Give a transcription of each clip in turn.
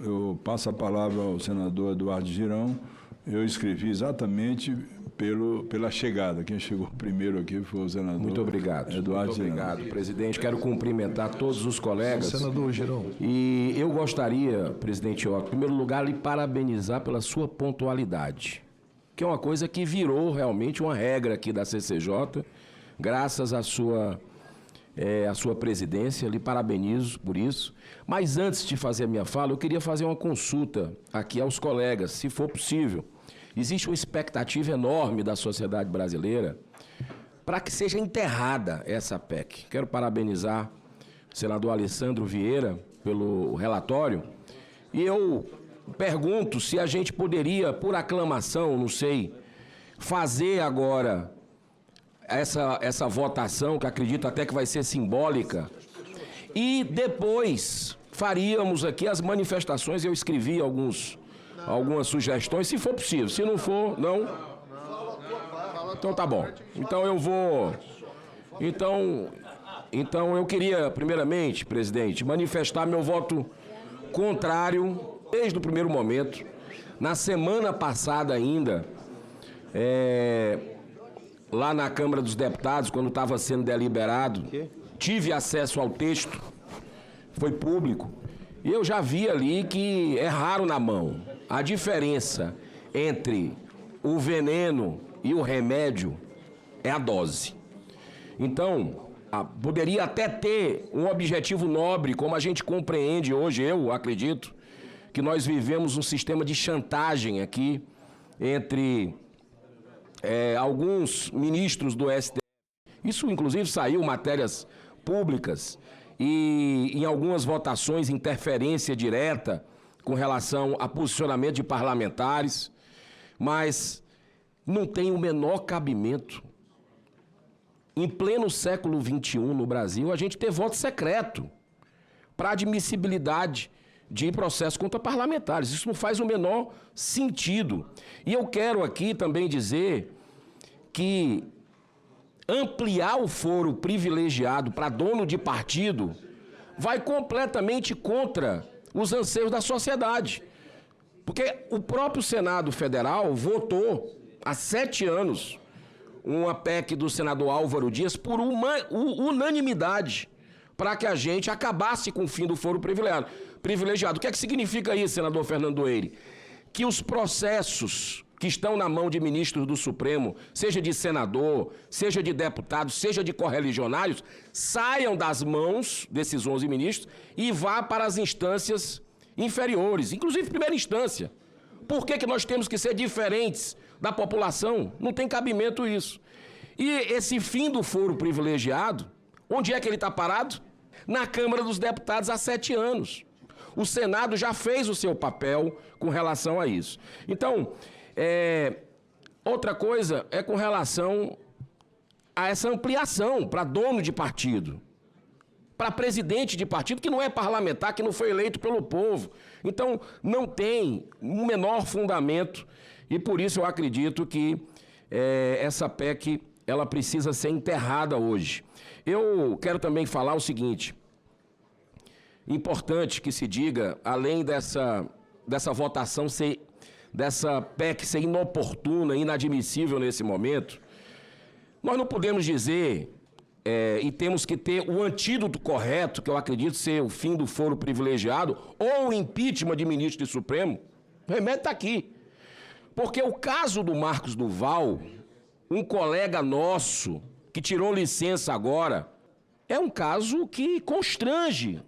Eu passo a palavra ao senador Eduardo Girão. Eu escrevi exatamente pela chegada. Quem chegou primeiro aqui foi o senador. Muito obrigado. Eduardo Muito obrigado, Girão. Presidente. Quero cumprimentar todos os colegas. Senador Girão. E eu gostaria, presidente Otto, em primeiro lugar, lhe parabenizar pela sua pontualidade, que é uma coisa que virou realmente uma regra aqui da CCJ, graças à sua presidência. Lhe parabenizo por isso. Mas antes de fazer a minha fala, eu queria fazer uma consulta aqui aos colegas, se for possível. Existe uma expectativa enorme da sociedade brasileira para que seja enterrada essa PEC. Quero parabenizar o senador Alessandro Vieira pelo relatório. E eu pergunto se a gente poderia, por aclamação, não sei, fazer agora essa votação, que acredito até que vai ser simbólica, e depois faríamos aqui as manifestações. Eu escrevi algumas sugestões, se for possível. Se não for, não. Então tá bom. Então eu vou... Então eu queria, primeiramente, presidente, manifestar meu voto contrário desde o primeiro momento. Na semana passada ainda, lá na Câmara dos Deputados, quando estava sendo deliberado, tive acesso ao texto, foi público, e eu já vi ali que é raro na mão. A diferença entre o veneno e o remédio é a dose. Então, poderia até ter um objetivo nobre, como a gente compreende hoje. Eu acredito que nós vivemos um sistema de chantagem aqui entre alguns ministros do STF. Isso, inclusive, saiu matérias públicas e em algumas votações interferência direta com relação a posicionamento de parlamentares, mas não tem o menor cabimento, em pleno século XXI no Brasil, a gente ter voto secreto para admissibilidade de processo contra parlamentares. Isso não faz o menor sentido. E eu quero aqui também dizer que ampliar o foro privilegiado para dono de partido vai completamente contra os anseios da sociedade. Porque o próprio Senado Federal votou há 7 anos uma PEC do senador Álvaro Dias por unanimidade para que a gente acabasse com o fim do foro privilegiado. O que é que significa isso, senador Fernando Eire? Que os processos que estão na mão de ministros do Supremo, seja de senador, seja de deputado, seja de correligionários, saiam das mãos desses 11 ministros e vá para as instâncias inferiores, inclusive primeira instância. Por que nós temos que ser diferentes da população? Não tem cabimento isso. E esse fim do foro privilegiado, onde é que ele está parado? Na Câmara dos Deputados há 7 anos. O Senado já fez o seu papel com relação a isso. Então, outra coisa é com relação a essa ampliação para dono de partido, para presidente de partido que não é parlamentar, que não foi eleito pelo povo. Então, não tem o menor fundamento e por isso eu acredito que essa PEC ela precisa ser enterrada hoje. Eu quero também falar o seguinte, importante que se diga, além dessa votação dessa PEC ser inoportuna, inadmissível nesse momento, nós não podemos dizer, e temos que ter o antídoto correto, que eu acredito ser o fim do foro privilegiado, ou o impeachment de ministro do Supremo. O remédio está aqui. Porque o caso do Marcos Duval, um colega nosso, que tirou licença agora, é um caso que constrange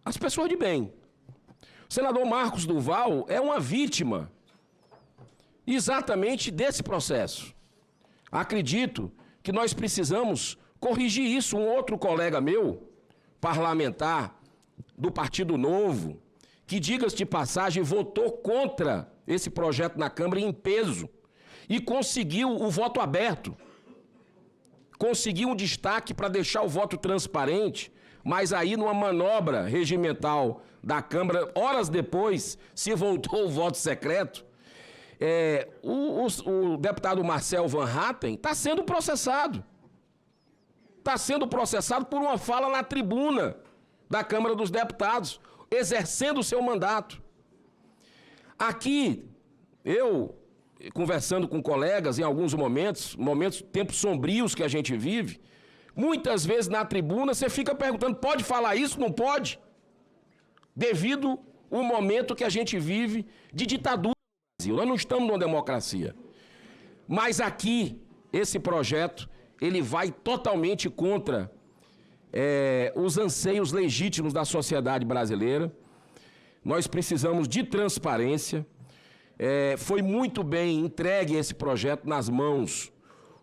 as pessoas de bem. O senador Marcos Duval é uma vítima exatamente desse processo. Acredito que nós precisamos corrigir isso. Um outro colega meu, parlamentar do Partido Novo, que, diga-se de passagem, votou contra esse projeto na Câmara em peso e conseguiu o voto aberto, conseguiu um destaque para deixar o voto transparente, mas aí numa manobra regimental da Câmara, horas depois, se voltou o voto secreto. O deputado Marcel Van Hatten está sendo processado. Está sendo processado por uma fala na tribuna da Câmara dos Deputados, exercendo o seu mandato. Aqui, eu, conversando com colegas em alguns momentos, tempos sombrios que a gente vive, muitas vezes na tribuna você fica perguntando, pode falar isso? Não pode? Devido ao momento que a gente vive de ditadura no Brasil. Nós não estamos numa democracia. Mas aqui, esse projeto, ele vai totalmente contra os anseios legítimos da sociedade brasileira. Nós precisamos de transparência. Foi muito bem entregue esse projeto nas mãos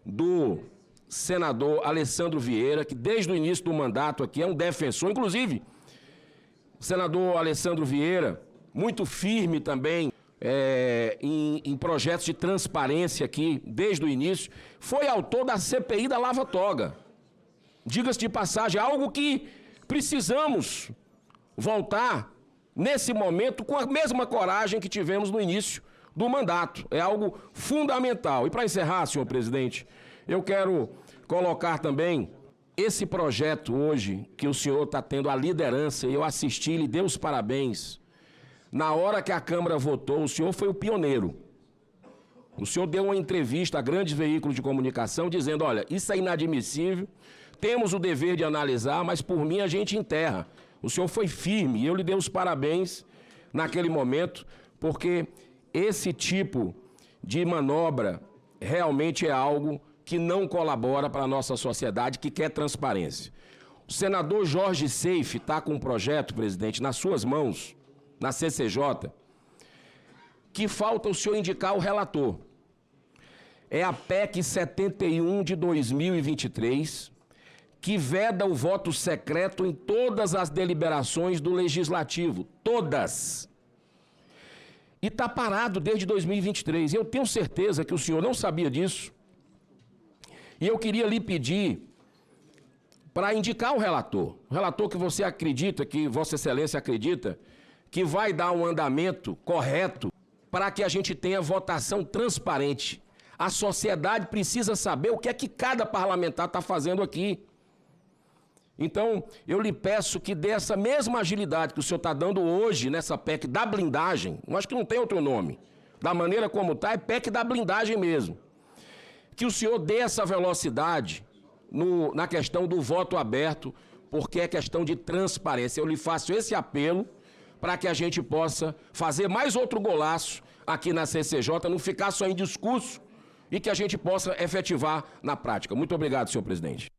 do senador Alessandro Vieira, que desde o início do mandato aqui é um defensor, inclusive, o senador Alessandro Vieira, muito firme também em projetos de transparência aqui, desde o início, foi autor da CPI da Lava Toga. Diga-se de passagem, algo que precisamos voltar nesse momento com a mesma coragem que tivemos no início do mandato. É algo fundamental. E para encerrar, senhor presidente, eu quero colocar também esse projeto hoje, que o senhor está tendo a liderança, e eu assisti, lhe dei os parabéns. Na hora que a Câmara votou, o senhor foi o pioneiro. O senhor deu uma entrevista a grandes veículos de comunicação dizendo, olha, isso é inadmissível, temos o dever de analisar, mas por mim a gente enterra. O senhor foi firme e eu lhe dei os parabéns naquele momento, porque esse tipo de manobra realmente é algo que não colabora para a nossa sociedade, que quer transparência. O senador Jorge Seife está com um projeto, presidente, nas suas mãos, na CCJ, que falta o senhor indicar o relator. É a PEC 71 de 2023, que veda o voto secreto em todas as deliberações do Legislativo, todas. E está parado desde 2023. Eu tenho certeza que o senhor não sabia disso. E eu queria lhe pedir para indicar o relator que você acredita, que Vossa Excelência acredita, que vai dar um andamento correto para que a gente tenha votação transparente. A sociedade precisa saber o que é que cada parlamentar está fazendo aqui. Então, eu lhe peço que dê essa mesma agilidade que o senhor está dando hoje nessa PEC da blindagem, eu acho que não tem outro nome, da maneira como está, é PEC da blindagem mesmo. Que o senhor dê essa velocidade na questão do voto aberto, porque é questão de transparência. Eu lhe faço esse apelo para que a gente possa fazer mais outro golaço aqui na CCJ, não ficar só em discurso e que a gente possa efetivar na prática. Muito obrigado, senhor presidente.